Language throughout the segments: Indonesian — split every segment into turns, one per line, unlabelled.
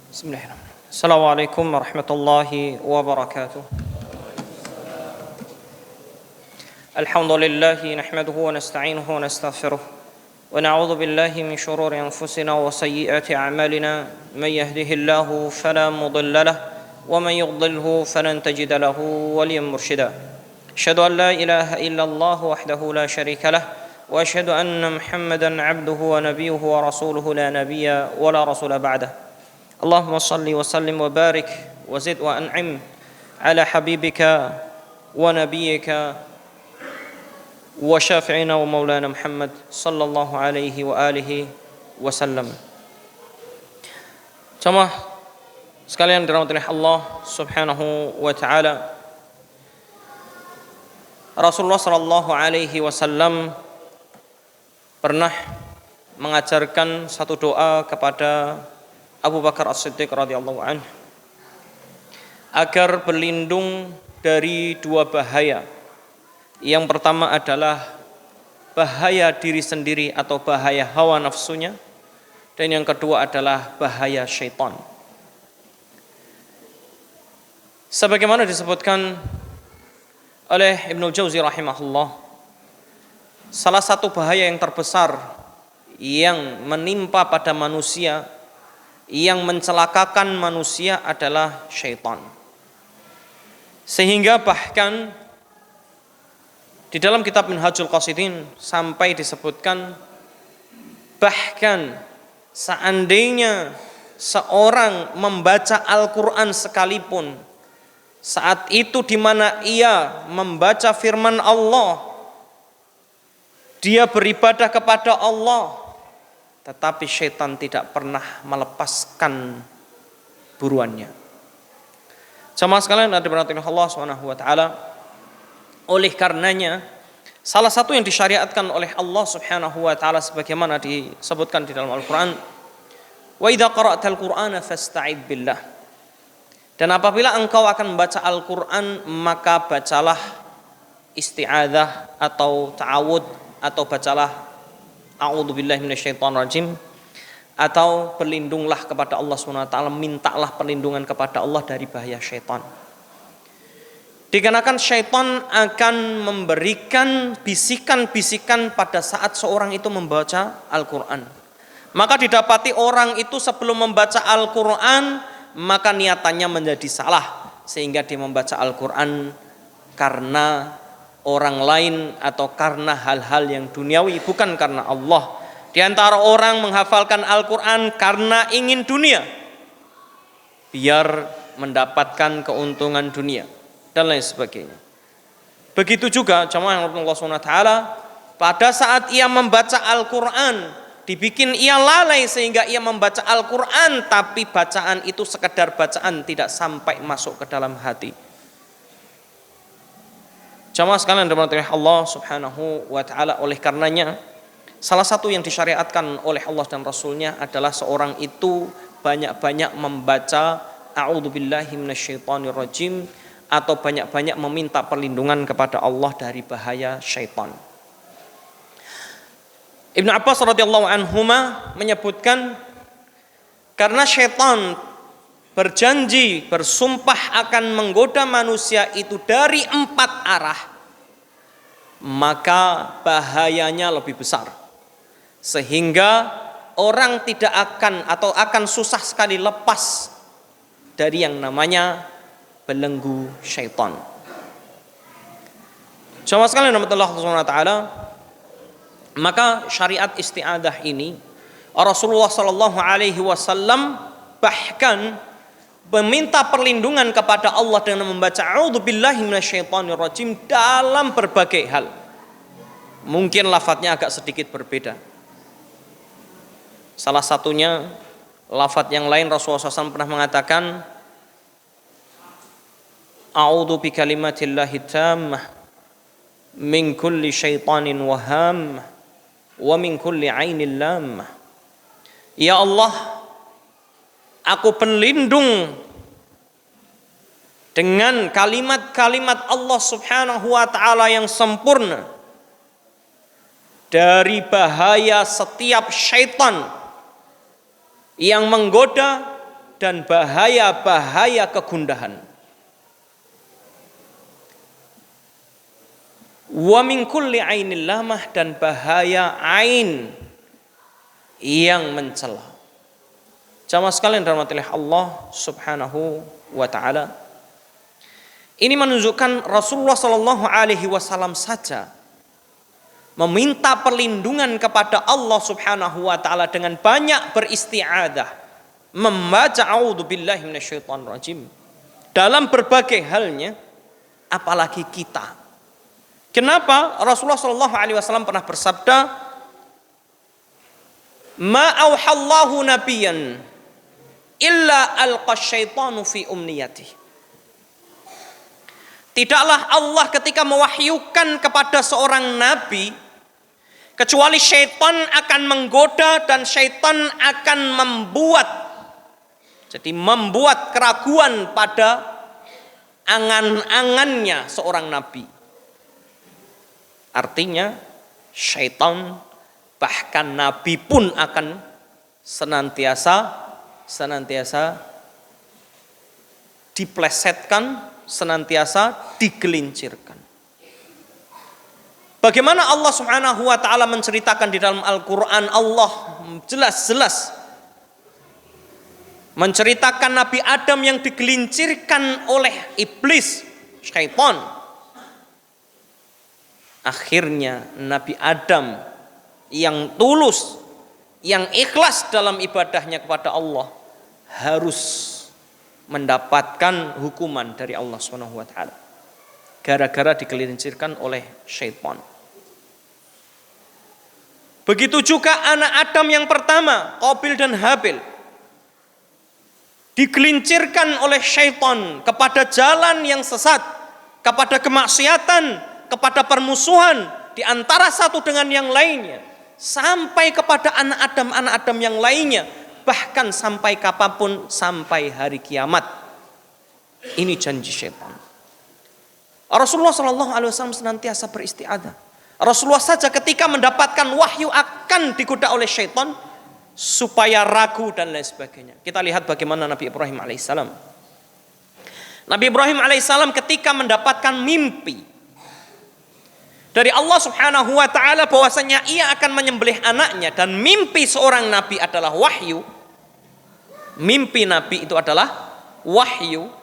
Bismillahirrahmanirrahim. Assalamualaikum warahmatullahi wabarakatuh. Alhamdulillahi nahmaduhu wa nasta'inuhu wa nastaghfiruh. Wa na'udzu billahi min shururi anfusina wa sayyiati a'malina. Man yahdihillahu fala mudilla lahu wa man yudlilhu falan tajida lahu waliyyan mursyida. Asyhadu an la ilaha illallah wahdahu la syarika lah wa asyhadu anna Muhammadan 'abduhu wa nabiyyuhu wa rasuluhu la nabiyya wa la rasula ba'dah. Allahumma salli wa sallim wa barik wa zid wa an'im ala habibika wa nabiyyika wa syafi'ina wa maulana Muhammad sallallahu alaihi wa alihi wasallam. Jamaah sekalian dirahmati oleh Allah Subhanahu wa taala. Rasulullah sallallahu alaihi wasallam pernah mengajarkan satu doa kepada Abu Bakar As-Siddiq radhiyallahu anhu agar berlindung dari dua bahaya. Yang pertama adalah bahaya diri sendiri atau bahaya hawa nafsunya, dan yang kedua adalah bahaya syaitan. Sebagaimana disebutkan oleh Ibnu Jauzi rahimahullah, salah satu bahaya yang terbesar yang menimpa pada manusia, yang mencelakakan manusia adalah syaitan. Sehingga bahkan di dalam kitab Minhajul Qasidin sampai disebutkan, bahkan seandainya seorang membaca Al-Quran sekalipun, saat itu di mana ia membaca firman Allah, dia beribadah kepada Allah, tetapi syaitan tidak pernah melepaskan buruannya. Jamaah sekalian yang dirahmati Allah Subhanahu wa taala, oleh karenanya salah satu yang disyariatkan oleh Allah Subhanahu wa taala sebagaimana disebutkan di dalam Al-Qur'an, wa idza qara'tal Qur'ana fasta'id billah. Dan apabila engkau akan membaca Al-Qur'an, maka bacalah isti'adzah atau ta'awud, atau bacalah a'udzubillahi minasyaitonirrajim, atau berlindunglah kepada Allah Subhanahu wa taala, mintalah perlindungan kepada Allah dari bahaya syaitan. Dikarenakan syaitan akan memberikan bisikan-bisikan pada saat seorang itu membaca Al-Qur'an. Maka didapati orang itu sebelum membaca Al-Qur'an, maka niatannya menjadi salah, sehingga dia membaca Al-Qur'an karena orang lain atau karena hal-hal yang duniawi, bukan karena Allah. Di antara orang menghafalkan Al-Qur'an karena ingin dunia, biar mendapatkan keuntungan dunia dan lain sebagainya. Begitu juga jamaah yang Allah SWT, pada saat ia membaca Al-Qur'an, dibikin ia lalai sehingga ia membaca Al-Qur'an, tapi bacaan itu sekedar bacaan, tidak sampai masuk ke dalam hati. Jamaah sekalian dirahmati Allah Subhanahu wa taala, oleh karenanya salah satu yang disyariatkan oleh Allah dan Rasulnya adalah seorang itu banyak-banyak membaca a'udzubillahi minasyaitonirrajim, atau banyak-banyak meminta perlindungan kepada Allah dari bahaya syaitan. Ibnu Abbas radhiyallahu anhuma menyebutkan, karena syaitan berjanji, bersumpah akan menggoda manusia itu dari 4 arah, maka bahayanya lebih besar, sehingga orang tidak akan atau akan susah sekali lepas dari yang namanya belenggu syaitan. Jamaah sekalian rahmatullah subhanahu wa ta'ala, maka syariat isti'adah ini Rasulullah sallallahu alaihi wasallam bahkan meminta perlindungan kepada Allah dengan membaca a'udzubillahi minasyaitonirrajim dalam berbagai hal. Mungkin lafadznya agak sedikit berbeda. Salah satunya lafadz yang lain, Rasulullah SAW pernah mengatakan, a'udzu bikalimatillahi tammah min kulli syaitanin waham wa min kulli ainin lam. Ya Allah, aku berlindung dengan kalimat-kalimat Allah Subhanahu wa taala yang sempurna dari bahaya setiap syaitan yang menggoda, dan bahaya-bahaya kegundahan. Wa min kulli ainil lamah, dan bahaya ain yang mencela. Jamaah sekalian dirahmati Allah Subhanahu wa taala. Ini menunjukkan Rasulullah sallallahu alaihi wasallam saja meminta perlindungan kepada Allah Subhanahu wa taala dengan banyak beristi'adzah, membaca a'udzubillahi minasyaitonirrajim dalam berbagai halnya, apalagi kita. Kenapa? Rasulullah sallallahu alaihi wasallam pernah bersabda, "Ma auhallahu nabiyyan illa alqasyaitanu fi umniyatihi." Tidaklah Allah ketika mewahyukan kepada seorang nabi, kecuali syaitan akan menggoda dan syaitan akan membuat keraguan pada angan-angannya seorang nabi. Artinya syaitan, bahkan nabi pun akan senantiasa diplesetkan, senantiasa digelincirkan. Bagaimana Allah Subhanahu wa taala menceritakan di dalam Al-Qur'an, Allah jelas-jelas menceritakan Nabi Adam yang digelincirkan oleh iblis, syaitan. Akhirnya Nabi Adam yang tulus, yang ikhlas dalam ibadahnya kepada Allah harus mendapatkan hukuman dari Allah Subhanahu wa taala gara-gara digelincirkan oleh syaitan. Begitu juga anak Adam yang pertama, Qabil dan Habil, digelincirkan oleh syaitan kepada jalan yang sesat, kepada kemaksiatan, kepada permusuhan di antara satu dengan yang lainnya, sampai kepada anak Adam yang lainnya, bahkan sampai kapanpun, sampai hari kiamat. Ini janji syaitan. Rasulullah SAW senantiasa beristi'adzah. Rasulullah saja ketika mendapatkan wahyu akan digoda oleh syaitan supaya ragu dan lain sebagainya. Kita lihat bagaimana Nabi Ibrahim alaihissalam. Nabi Ibrahim alaihissalam ketika mendapatkan mimpi dari Allah Subhanahu wa taala bahwasanya ia akan menyembelih anaknya, dan mimpi seorang nabi adalah wahyu. Mimpi nabi itu adalah wahyu.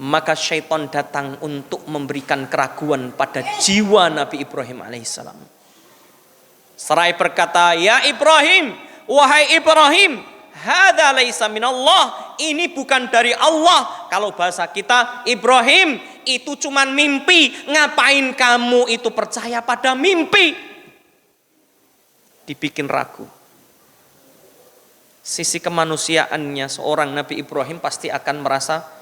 Maka syaitan datang untuk memberikan keraguan pada jiwa Nabi Ibrahim alaihissalam. Seraya berkata, "Ya Ibrahim, wahai Ibrahim, hadza laisa minallah." Ini bukan dari Allah. Kalau bahasa kita, Ibrahim, itu cuman mimpi. Ngapain kamu itu percaya pada mimpi? Dibikin ragu. Sisi kemanusiaannya seorang Nabi Ibrahim pasti akan merasa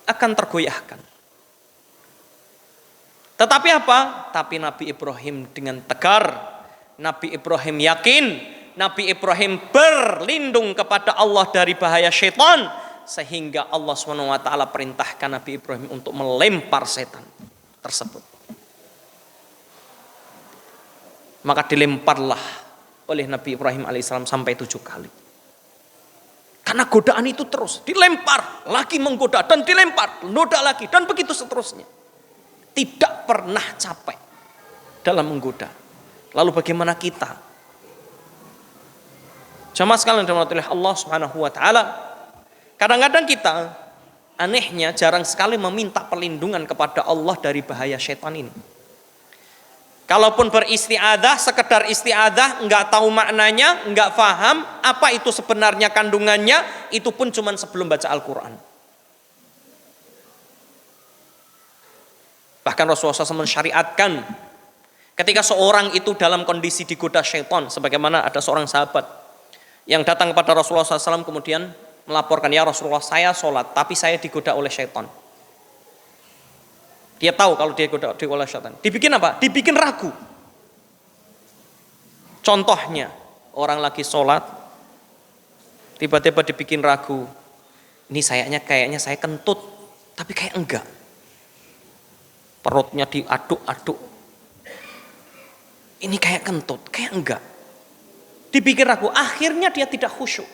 akan tergoyahkan. Tetapi apa? Tapi Nabi Ibrahim dengan tegar, Nabi Ibrahim yakin, Nabi Ibrahim berlindung kepada Allah dari bahaya syaitan, sehingga Allah SWT perintahkan Nabi Ibrahim untuk melempar setan tersebut. Maka dilemparlah oleh Nabi Ibrahim alaihissalam sampai 7 kali. Karena godaan itu terus dilempar, lagi menggoda dan dilempar, noda lagi, dan begitu seterusnya. Tidak pernah capek dalam menggoda. Lalu bagaimana kita? Jamaah sekalian dirahmati oleh Allah Subhanahu wa taala, kadang-kadang kita anehnya jarang sekali meminta perlindungan kepada Allah dari bahaya syaitan ini. Kalaupun beristi'adzah, sekedar isti'adzah, enggak tahu maknanya, enggak paham apa itu sebenarnya kandungannya, itu pun cuma sebelum baca Al-Quran. Bahkan Rasulullah SAW mensyariatkan ketika seorang itu dalam kondisi digoda syaitan, sebagaimana ada seorang sahabat yang datang kepada Rasulullah SAW kemudian melaporkan, "Ya Rasulullah, saya sholat tapi saya digoda oleh syaitan." Dia tahu kalau dia digoda oleh syaitan. Dibikin apa? Dibikin ragu. Contohnya, orang lagi sholat, tiba-tiba dibikin ragu. Ini kayaknya saya kentut, tapi kayak enggak. Perutnya diaduk-aduk. Ini kayak kentut, kayak enggak. Dipikir ragu, akhirnya dia tidak khusyuk.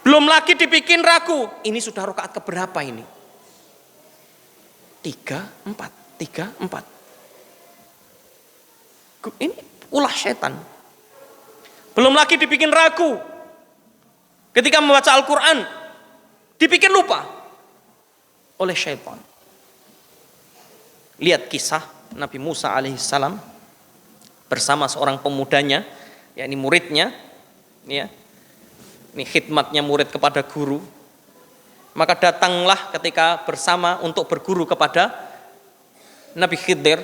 Belum lagi dibikin ragu, ini sudah rakaat keberapa ini? 3, 4. Ini ulah setan. Belum lagi dibikin ragu. Ketika membaca Al-Quran, dibikin lupa oleh syaitan. Lihat kisah Nabi Musa alaihissalam bersama seorang pemudanya, yakni muridnya, ya. Ini khidmatnya murid kepada guru. Maka datanglah ketika bersama untuk berguru kepada Nabi Khidir.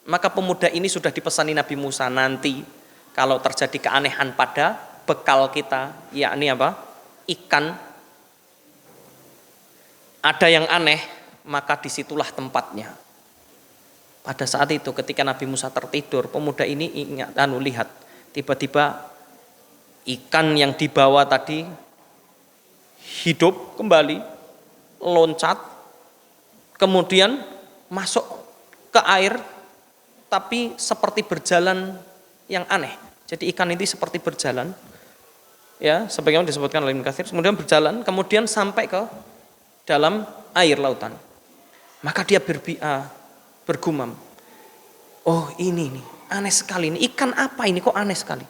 Maka pemuda ini sudah dipesani Nabi Musa, nanti kalau terjadi keanehan pada bekal kita, yakni apa? Ikan, ada yang aneh, maka disitulah tempatnya. Pada saat itu ketika Nabi Musa tertidur, pemuda ini lihat, tiba-tiba ikan yang dibawa tadi hidup kembali, loncat, kemudian masuk ke air, tapi seperti berjalan yang aneh. Jadi ikan ini seperti berjalan, ya, sebagaimana disebutkan oleh Ibnu Katsir, kemudian berjalan, kemudian sampai ke dalam air lautan. Maka dia bergumam, oh ini nih, aneh sekali ini, ikan apa ini kok aneh sekali?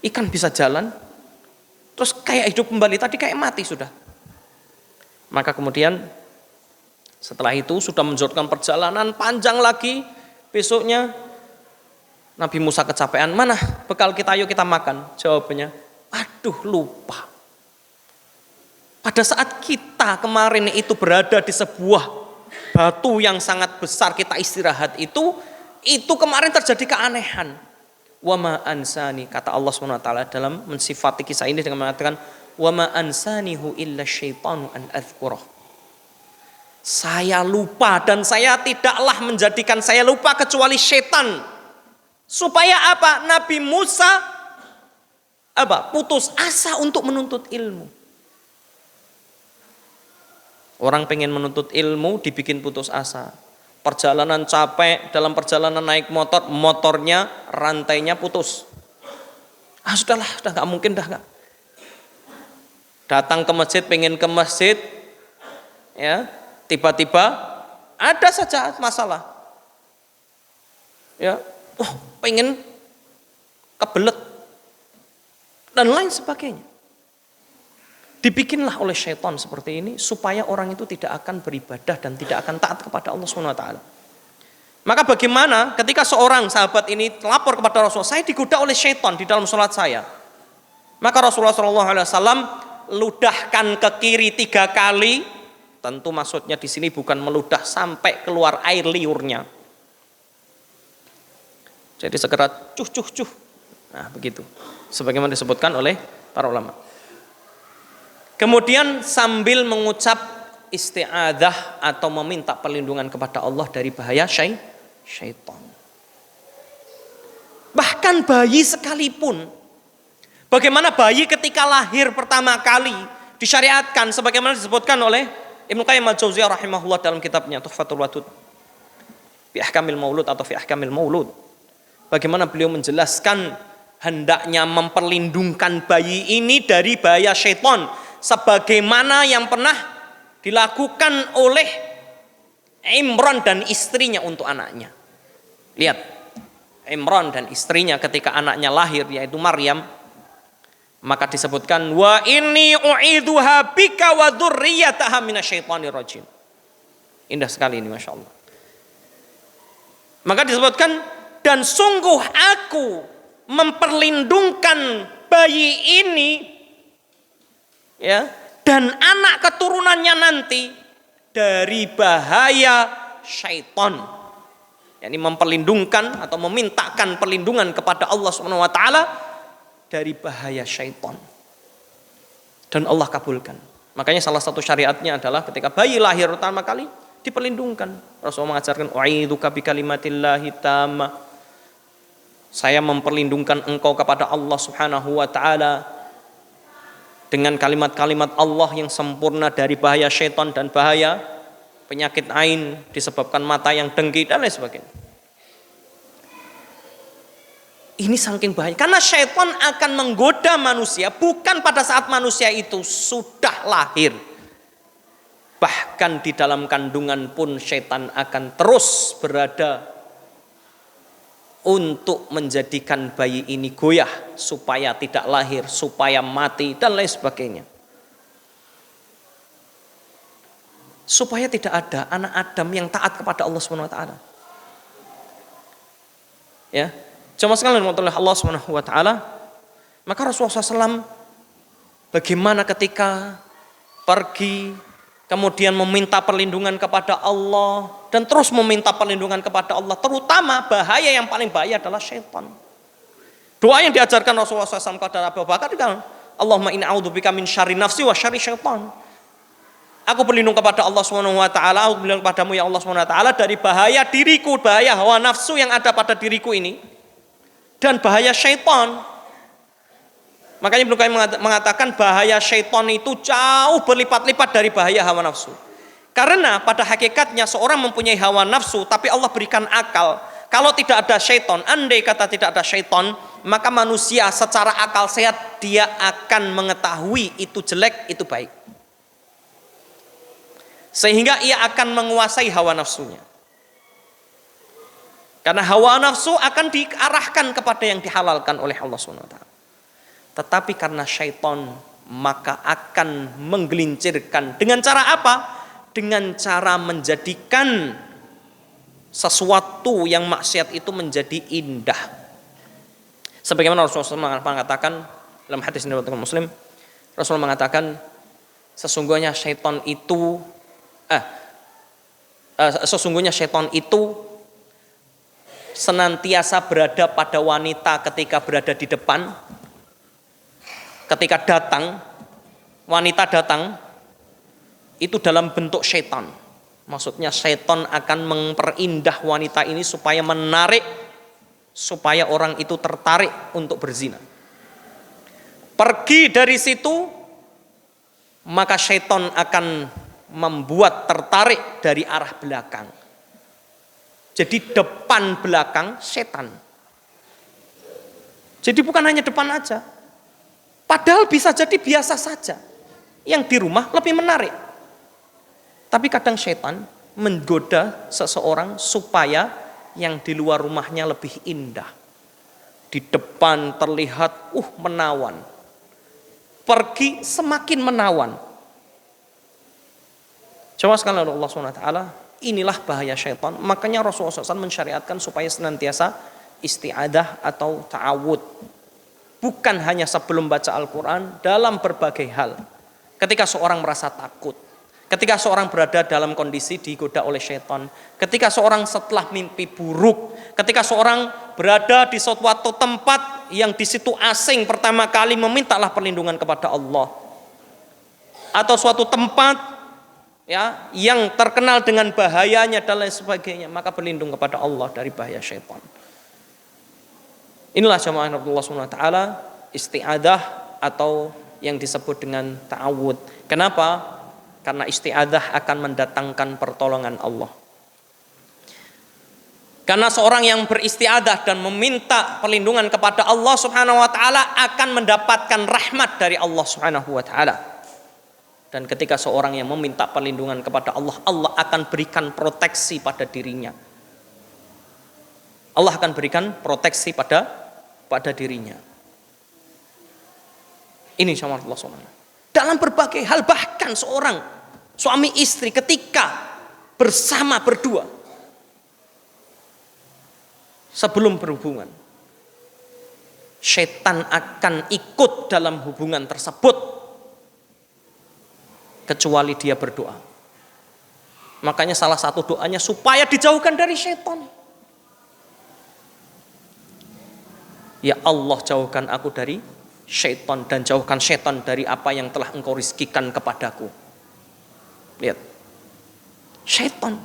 Ikan bisa jalan, terus kayak hidup kembali, tadi kayak mati sudah. Maka kemudian setelah itu sudah menjorkan perjalanan panjang lagi, besoknya Nabi Musa kecapean, mana bekal kita, ayo kita makan. Jawabannya, aduh lupa. Pada saat kita kemarin itu berada di sebuah batu yang sangat besar, kita istirahat itu kemarin terjadi keanehan. Wa ma ansani, kata Allah SWT dalam mensifati kisah ini dengan mengatakan wa ma ansanihu illa syaitanu an adzkurah. Saya lupa dan saya tidaklah menjadikan saya lupa kecuali syaitan. Supaya apa? Nabi Musa putus asa untuk menuntut ilmu. Orang pengen menuntut ilmu dibikin putus asa. Perjalanan capek, dalam perjalanan naik motor, motornya rantainya putus. Sudahlah, sudah nggak mungkin, dah nggak. Datang ke masjid, pengen ke masjid, ya, tiba-tiba ada saja masalah. Ya, pengen kebelet dan lain sebagainya. Dibikinlah oleh syaitan seperti ini supaya orang itu tidak akan beribadah dan tidak akan taat kepada Allah SWT. Maka bagaimana ketika seorang sahabat ini lapor kepada Rasulullah, saya digoda oleh syaitan di dalam sholat saya. Maka Rasulullah SAW ludahkan ke kiri 3 kali. Tentu maksudnya di sini bukan meludah sampai keluar air liurnya. Jadi segera cuh. Nah begitu. Sebagaimana disebutkan oleh para ulama. Kemudian sambil mengucap isti'adzah atau meminta perlindungan kepada Allah dari bahaya syaitan. Bahkan bayi sekalipun, bagaimana bayi ketika lahir pertama kali disyariatkan sebagaimana disebutkan oleh Ibnu Qayyim al-Jauziyah rahimahullah dalam kitabnya Tuhfatul Wadud fi Ahkamil Maulud atau fi Ahkamil Maulud. Bagaimana beliau menjelaskan hendaknya memperlindungkan bayi ini dari bahaya syaitan sebagaimana yang pernah dilakukan oleh Imran dan istrinya untuk anaknya. Lihat, Imran dan istrinya ketika anaknya lahir yaitu Maryam, maka disebutkan wa inni u'idzuha bika wa dzurriyyataha minasyaitonir rajim. Indah sekali ini, Masya Allah. Maka disebutkan dan sungguh aku memperlindungkan bayi ini, ya, dan anak keturunannya nanti dari bahaya syaitan. Yani memperlindungkan atau memintakan perlindungan kepada Allah Subhanahu wa taala dari bahaya syaitan. Dan Allah kabulkan. Makanya salah satu syariatnya adalah ketika bayi lahir pertama kali diperlindungkan. Rasulullah mengajarkan wa'idzuka bikalimatillahi tammah. Saya memperlindungkan engkau kepada Allah Subhanahu wa taala dengan kalimat-kalimat Allah yang sempurna dari bahaya syaitan dan bahaya penyakit ain disebabkan mata yang dengki dan lain sebagainya. Ini saking bahaya. Karena syaitan akan menggoda manusia bukan pada saat manusia itu sudah lahir. Bahkan di dalam kandungan pun syaitan akan terus berada untuk menjadikan bayi ini goyah supaya tidak lahir, supaya mati dan lain sebagainya. Supaya tidak ada anak Adam yang taat kepada Allah Subhanahu wa taala. Ya. Cuma sekalian Allah Subhanahu wa taala, maka Rasulullah SAW bagaimana ketika pergi kemudian meminta perlindungan kepada Allah dan terus meminta perlindungan kepada Allah, terutama bahaya yang paling bahaya adalah syaitan. Doa yang diajarkan Rasulullah SAW kepada Abu Bakar kan, Allahumma inni a'udzubika min syarri nafsi wa syarri syaitan. Aku berlindung kepada Allah Subhanahu wa taala, aku berlindung kepadamu ya Allah Subhanahu wa taala dari bahaya diriku, bahaya hawa nafsu yang ada pada diriku ini dan bahaya syaitan. Makanya Ibnu Qayyim mengatakan bahaya syaitan itu jauh berlipat-lipat dari bahaya hawa nafsu. Karena pada hakikatnya seorang mempunyai hawa nafsu tapi Allah berikan akal. Kalau tidak ada syaitan, andai kata tidak ada syaitan, maka manusia secara akal sehat dia akan mengetahui itu jelek, itu baik. Sehingga ia akan menguasai hawa nafsunya. Karena hawa nafsu akan diarahkan kepada yang dihalalkan oleh Allah SWT. Tetapi karena syaitan maka akan menggelincirkan. Dengan cara apa? Dengan cara menjadikan sesuatu yang maksiat itu menjadi indah. Sebagaimana Rasulullah SAW mengatakan dalam hadis riwayat Muslim, Rasulullah mengatakan sesungguhnya syaitan itu senantiasa berada pada wanita ketika berada di depan. Ketika datang, wanita datang itu dalam bentuk syaitan. Maksudnya syaitan akan memperindah wanita ini supaya menarik, supaya orang itu tertarik untuk berzina. Pergi dari situ, maka syaitan akan membuat tertarik dari arah belakang. Jadi depan belakang setan. Jadi bukan hanya depan aja. Padahal bisa jadi biasa saja. Yang di rumah lebih menarik. Tapi kadang setan menggoda seseorang supaya yang di luar rumahnya lebih indah. Di depan terlihat menawan. Pergi semakin menawan. Coba sekali Allah SWT, inilah bahaya syaitan. Makanya Rasulullah SAW mensyariatkan supaya senantiasa isti'adah atau ta'awud. Bukan hanya sebelum baca Al-Quran, dalam berbagai hal. Ketika seorang merasa takut, ketika seorang berada dalam kondisi digoda oleh syaitan, ketika seorang setelah mimpi buruk, ketika seorang berada di suatu tempat yang di situ asing, pertama kali memintalah perlindungan kepada Allah. Atau suatu tempat yang terkenal dengan bahayanya dan lain sebagainya, maka berlindung kepada Allah dari bahaya syaitan. Inilah jamaah Allah SWT isti'adah atau yang disebut dengan ta'awud. Kenapa? Karena isti'adah akan mendatangkan pertolongan Allah. Karena seorang yang beristi'adah dan meminta perlindungan kepada Allah Subhanahu wa taala akan mendapatkan rahmat dari Allah Subhanahu wa taala. Dan ketika seorang yang meminta perlindungan kepada Allah, Allah akan berikan proteksi pada dirinya. Allah akan berikan proteksi pada dirinya. Ini sama Allah SWT. Dalam berbagai hal, bahkan seorang suami istri ketika bersama berdua sebelum berhubungan, syaitan akan ikut dalam hubungan tersebut kecuali dia berdoa. Makanya salah satu doanya supaya dijauhkan dari syaitan. Ya Allah, jauhkan aku dari syaitan dan jauhkan syaitan dari apa yang telah engkau rizkikan kepadaku. Lihat, syaitan.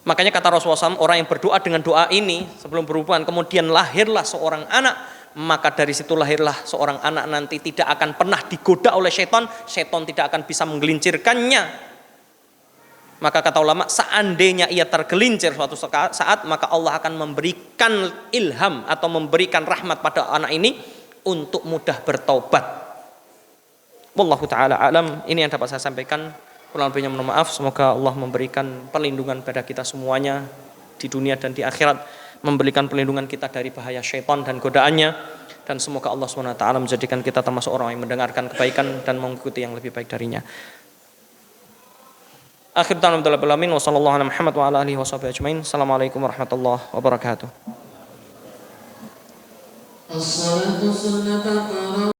Makanya kata Rasulullah SAW, orang yang berdoa dengan doa ini sebelum berhubungan, kemudian lahirlah seorang anak, maka dari situ lahirlah seorang anak nanti tidak akan pernah digoda oleh syaitan, syaitan tidak akan bisa menggelincirkannya Maka kata ulama, seandainya ia tergelincir suatu saat, maka Allah akan memberikan ilham atau memberikan rahmat pada anak ini untuk mudah bertaubat. Wallahu ta'ala alam. Ini yang dapat saya sampaikan. Kurang lebihnya mohon maaf. Semoga Allah memberikan perlindungan pada kita semuanya di dunia dan di akhirat, memberikan perlindungan kita dari bahaya syaitan dan godaannya, dan semoga Allah SWT menjadikan kita termasuk orang yang mendengarkan kebaikan dan mengikuti yang lebih baik darinya. Akhir ta'ala alamin wa sallallahu ala Muhammad wa ala alihi wa sahbihi ajmain. Assalamualaikum warahmatullahi wabarakatuh.